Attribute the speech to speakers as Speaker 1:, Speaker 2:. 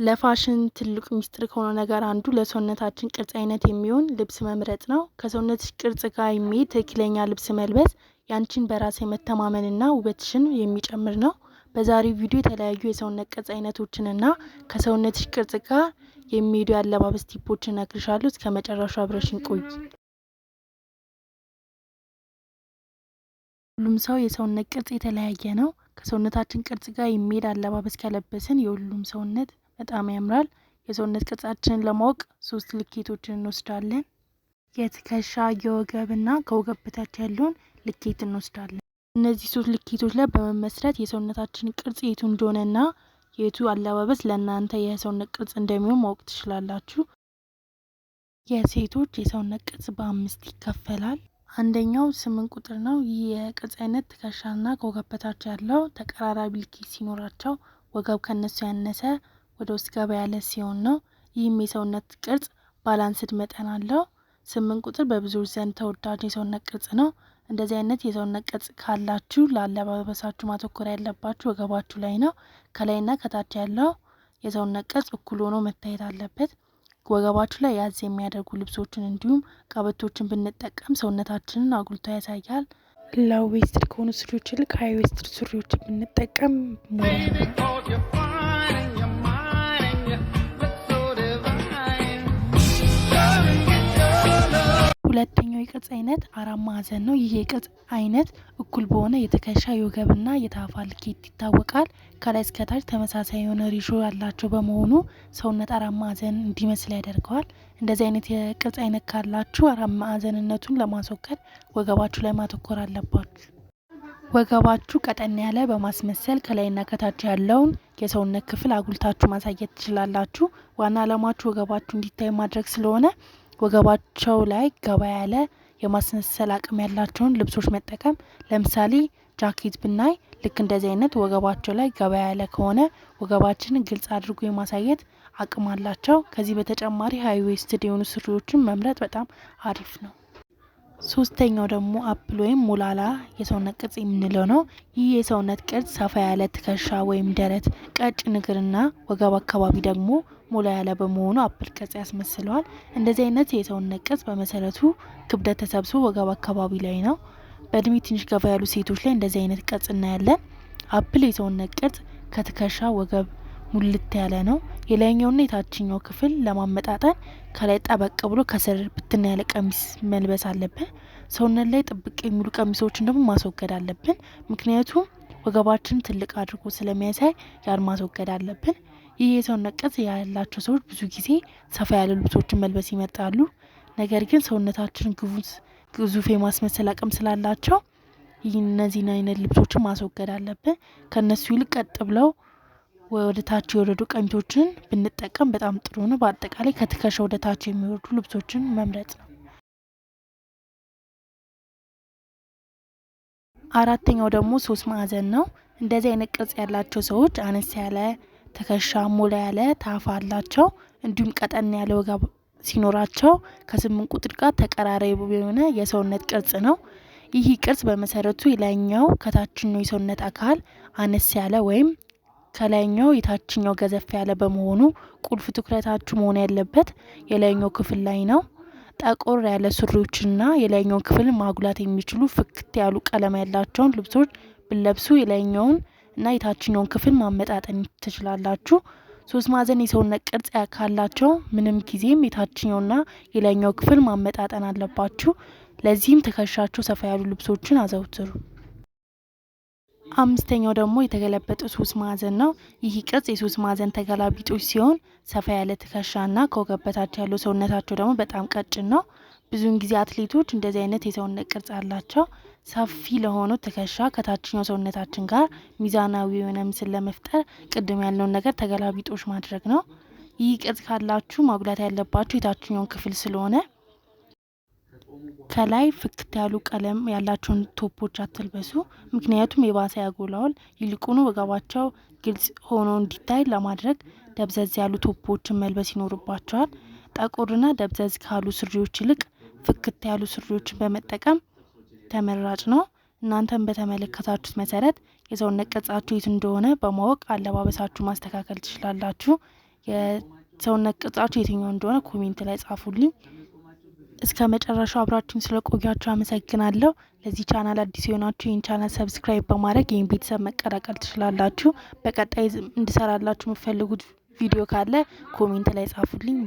Speaker 1: ለፋሽን ትልቁ ሚስጥር ከሆነው ነገር አንዱ ለሰውነታችን ቅርጽ አይነት የሚሆን ልብስ መምረጥ ነው። ከሰውነትሽ ቅርጽ ጋር የሚሄድ ትክክለኛ ልብስ መልበስ ያንቺን በራስ የመተማመንና ውበትሽን የሚጨምር ነው። በዛሬው ቪዲዮ የተለያዩ የሰውነት ቅርጽ አይነቶችንና ከሰውነትሽ ቅርጽ ጋር የሚሄዱ የአለባበስ ቲፖችን እነግርሻለሁ። እስከ መጨረሻው አብረሽኝ ቆይ። ሁሉም ሰው የሰውነት ቅርጽ የተለያየ ነው። ከሰውነታችን ቅርጽ ጋር የሚሄድ አለባበስ ከለበስን የሁሉም ሰውነት በጣም ያምራል። የሰውነት ቅርጻችንን ለማወቅ 3 ልኬቶችን እንወስዳለን። የትከሻ፣ የወገብና ከወገብ በታች ያለውን ልኬት እንወስዳለን። እነዚህ 3 ልኬቶች ላይ በመመስረት የሰውነታችን ቅርጽ የቱ እንደሆነና የቱ አለባበስ ለእናንተ የሰውነት ቅርጽ እንደሚሆን ማወቅ ትችላላችሁ። የሴቶች የሰውነት ቅርጽ በ5 ይከፈላል። አንደኛው 8 ቁጥር ነው። ይህ የቅርጽ አይነት ትከሻና ከወገብ በታች ያለው ተቀራራቢ ልኬት ሲኖራቸው ወገብ ከነሱ ያነሰ ወደ ውስጥ ገባ ያለ ሲሆን ነው። ይህም የሰውነት ቅርጽ ባላንስድ መጠን አለው። 8 ቁጥር በብዙዎች ዘንድ ተወዳጅ የሰውነት ቅርጽ ነው። እንደዚህ አይነት የሰውነት ቅርጽ ካላችሁ ለአለባበሳችሁ ማተኮር ያለባችሁ ወገባችሁ ላይ ነው። ከላይና ከታች ያለው የሰውነት ቅርጽ እኩል ሆኖ መታየት አለበት። ወገባችሁ ላይ ያዝ የሚያደርጉ ልብሶችን እንዲሁም ቀበቶችን ብንጠቀም ሰውነታችንን አጉልቶ ያሳያል። ሎው ዌስትድ ከሆኑ ሱሪዎች ይልቅ ሃይ ዌስትድ ሱሪዎችን ብንጠቀም ሁለተኛው የቅርጽ አይነት 4 ማዕዘን ነው። ይህ የቅርጽ አይነት እኩል በሆነ የትከሻ፣ የወገብና የታፋ ልኬት ይታወቃል። ከላይ እስከታች ተመሳሳይ የሆነ ሪሾ ያላቸው በመሆኑ ሰውነት 4 ማዕዘን እንዲመስል ያደርገዋል። እንደዚህ አይነት የቅርጽ አይነት ካላችሁ 4 ማዕዘንነቱን ለማስወገድ ወገባችሁ ላይ ማተኮር አለባችሁ። ወገባችሁ ቀጠን ያለ በማስመሰል ከላይና ከታች ያለውን የሰውነት ክፍል አጉልታችሁ ማሳየት ትችላላችሁ። ዋና ዓላማችሁ ወገባችሁ እንዲታይ ማድረግ ስለሆነ ወገባቸው ላይ ገባ ያለ የማስመሰል አቅም ያላቸውን ልብሶች መጠቀም። ለምሳሌ ጃኬት ብናይ ልክ እንደዚህ አይነት ወገባቸው ላይ ገባ ያለ ከሆነ ወገባችንን ግልጽ አድርጎ የማሳየት አቅም አላቸው። ከዚህ በተጨማሪ ሃይ ዌስትድ የሆኑ ሱሪዎችን መምረጥ በጣም አሪፍ ነው። ሶስተኛው ደግሞ አፕል ወይም ሞላላ የሰውነት ቅርጽ የምንለው ነው። ይህ የሰውነት ቅርጽ ሰፋ ያለ ትከሻ ወይም ደረት፣ ቀጭን እግርና ወገብ አካባቢ ደግሞ ሞላ ያለ በመሆኑ አፕል ቅርጽ ያስመስለዋል። እንደዚህ አይነት የሰውነት ቅርጽ በመሰረቱ ክብደት ተሰብስቦ ወገብ አካባቢ ላይ ነው። በእድሜ ትንሽ ገፋ ያሉ ሴቶች ላይ እንደዚህ አይነት ቅርጽ እናያለን። አፕል የሰውነት ቅርጽ ከትከሻ ወገብ ሙልት ያለ ነው። የላይኛውና የታችኛው ክፍል ለማመጣጠን ከላይ ጠበቅ ብሎ ከስር ብትን ያለ ቀሚስ መልበስ አለብን። ሰውነት ላይ ጥብቅ የሚሉ ቀሚሶችን ደግሞ ማስወገድ አለብን። ምክንያቱም ወገባችን ትልቅ አድርጎ ስለሚያሳይ ያን ማስወገድ አለብን። ይህ የሰውነት ቅርጽ ያላቸው ሰዎች ብዙ ጊዜ ሰፋ ያለ ልብሶችን መልበስ ይመርጣሉ። ነገር ግን ሰውነታችን ግዙፍ የማስመሰል አቅም ስላላቸው እነዚህን አይነት ልብሶችን ማስወገድ አለብን። ከነሱ ይልቅ ቀጥ ብለው ወደ ታች የወረዱ ቀሚሶችን ብንጠቀም በጣም ጥሩ ነው። በአጠቃላይ ከትከሻ ወደ ታች የሚወርዱ ልብሶችን መምረጥ ነው። አራተኛው ደግሞ 3 ማዕዘን ነው። እንደዚህ አይነት ቅርጽ ያላቸው ሰዎች አነስ ያለ ትከሻ፣ ሞላ ያለ ታፋ አላቸው። እንዲሁም ቀጠን ያለ ወገብ ሲኖራቸው ከ8 ቁጥር ጋር ተቀራራቢ የሆነ የሰውነት ቅርጽ ነው። ይህ ቅርጽ በመሰረቱ የላይኛው ከታችኛው የሰውነት አካል አነስ ያለ ወይም ከላይኛው የታችኛው ገዘፍ ያለ በመሆኑ ቁልፍ ትኩረታችሁ መሆን ያለበት የላይኛው ክፍል ላይ ነው። ጠቆር ያለ ሱሪዎችና የላይኛው ክፍል ማጉላት የሚችሉ ፍክት ያሉ ቀለም ያላቸውን ልብሶች ብለብሱ የላይኛውን እና የታችኛውን ክፍል ማመጣጠን ትችላላችሁ። 3 ማዕዘን የሰውነት ቅርጽ ካላቸው ምንም ጊዜም የታችኛውና የላይኛው ክፍል ማመጣጠን አለባችሁ። ለዚህም ትከሻችሁ ሰፋ ያሉ ልብሶችን አዘውትሩ። አምስተኛው ደግሞ የተገለበጠ 3 ማዕዘን ነው። ይህ ቅርጽ የ3 ማዕዘን ተገላቢጦች ሲሆን ሰፋ ያለ ትከሻና ከወገብ በታች ያለው ሰውነታቸው ደግሞ በጣም ቀጭን ነው። ብዙውን ጊዜ አትሌቶች እንደዚህ አይነት የሰውነት ቅርጽ አላቸው። ሰፊ ለሆነው ትከሻ ከታችኛው ሰውነታችን ጋር ሚዛናዊ የሆነ ምስል ለመፍጠር ቅድም ያለውን ነገር ተገላቢጦች ማድረግ ነው። ይህ ቅርጽ ካላችሁ ማጉላት ያለባችሁ የታችኛውን ክፍል ስለሆነ ከላይ ፍክት ያሉ ቀለም ያላቸውን ቶፖች አትልበሱ። ምክንያቱም የባሰ ያጎላዋል። ይልቁኑ ወገባቸው ግልጽ ሆኖ እንዲታይ ለማድረግ ደብዘዝ ያሉ ቶፖችን መልበስ ይኖርባቸዋል። ጠቁርና ደብዘዝ ካሉ ሱሪዎች ይልቅ ፍክት ያሉ ሱሪዎችን በመጠቀም ተመራጭ ነው። እናንተም በተመለከታችሁት መሰረት የሰውነት ቅርጻችሁ የት እንደሆነ በማወቅ አለባበሳችሁ ማስተካከል ትችላላችሁ። የሰውነት ቅርጻችሁ የትኛው እንደሆነ ኮሜንት ላይ ጻፉልኝ። እስከ መጨረሻው አብራችሁን ስለቆያችሁ አመሰግናለሁ። ለዚህ ቻናል አዲስ የሆናችሁ ይህን ቻናል ሰብስክራይብ በማድረግ ይህን ቤተሰብ መቀላቀል ትችላላችሁ። በቀጣይ እንድሰራላችሁ የምትፈልጉት ቪዲዮ ካለ ኮሜንት ላይ ጻፉልኝ።